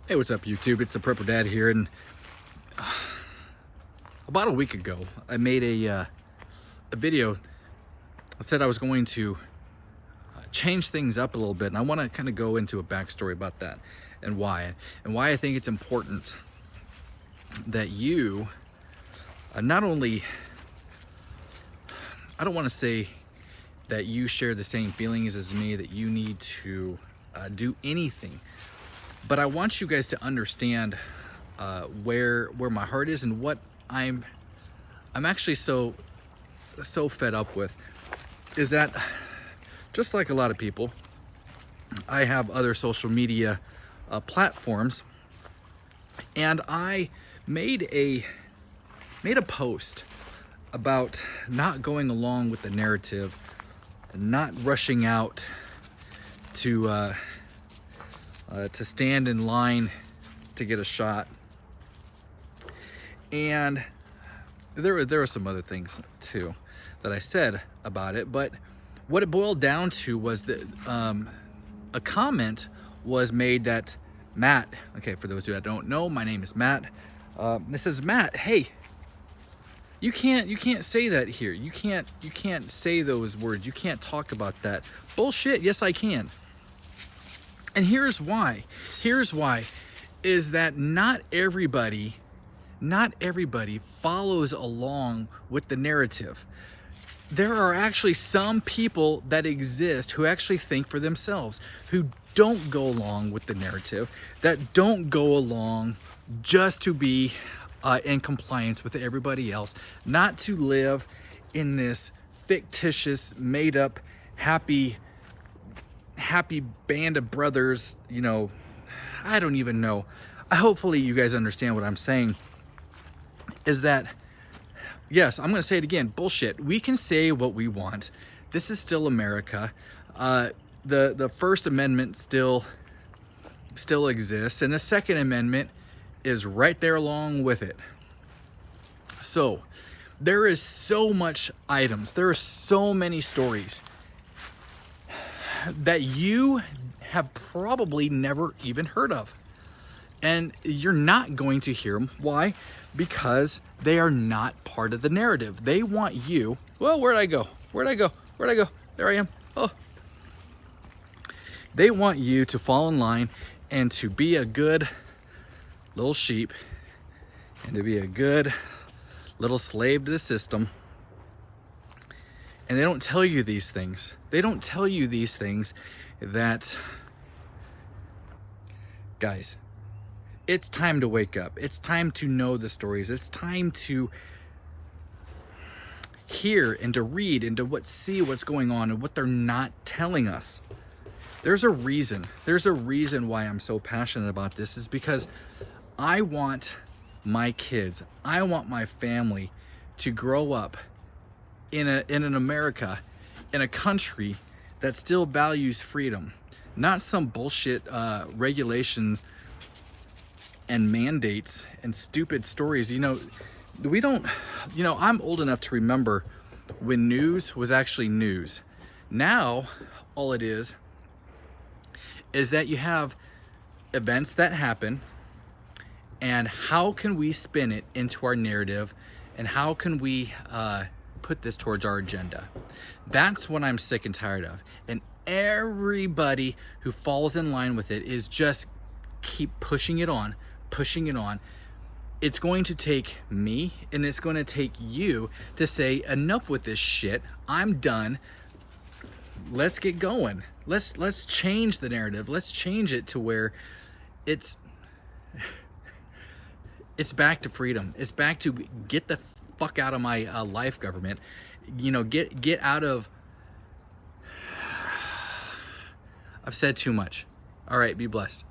Hey, what's up, YouTube? It's the Prepper Dad here, and about a week ago, I made a video. I said I was going to change things up a little bit, and I want to kind of go into a backstory about that and why I think it's important that you not only, I don't want to say that you share the same feelings as me, that you need to do anything, but I want you guys to understand where my heart is and what I'm actually so fed up with is that, just like a lot of people, I have other social media platforms, and I made a post about not going along with the narrative and not rushing out to stand in line to get a shot. And there were some other things too that I said about it, but what it boiled down to was that a comment was made that Matt, okay, for those who don't know, my name is Matt. This says, Matt, hey, you can't say that here. You can't say those words. You can't talk about that. Bullshit. Yes, I can. And here's why is that not everybody follows along with the narrative. There are actually some people that exist who actually think for themselves, who don't go along with the narrative, that don't go along just to be in compliance with everybody else, not to live in this fictitious, made up, happy band of brothers. You know, I don't even know. Hopefully you guys understand what I'm saying, is that, yes, I'm going to say it again, bullshit. We can say what we want. This is still America. The First Amendment still exists, and the Second Amendment is right there along with it. So there is so much items, there are so many stories that you have probably never even heard of, and you're not going to hear them. Why? Because they are not part of the narrative. They want you, well, where'd I go? There I am. Oh, they want you to fall in line and to be a good little sheep and to be a good little slave to the system. And they don't tell you these things. They don't tell you these things that, guys, it's time to wake up. It's time to know the stories. It's time to hear and to read and to see what's going on and what they're not telling us. There's a reason. There's a reason why I'm so passionate about this, is because I want my kids, I want my family to grow up in an America, in a country that still values freedom, not some bullshit regulations and mandates and stupid stories. You know, we don't, you know, I'm old enough to remember when news was actually news. Now, all it is that you have events that happen, and how can we spin it into our narrative, and how can we put this towards our agenda? That's what I'm sick and tired of. And everybody who falls in line with it is just keep pushing it on. It's going to take me, and it's going to take you to say, enough with this shit. I'm done. Let's get going. Let's change the narrative. Let's change it to where it's back to freedom. It's back to get the fuck out of my life, government. You know, get out of. I've said too much. All right, be blessed.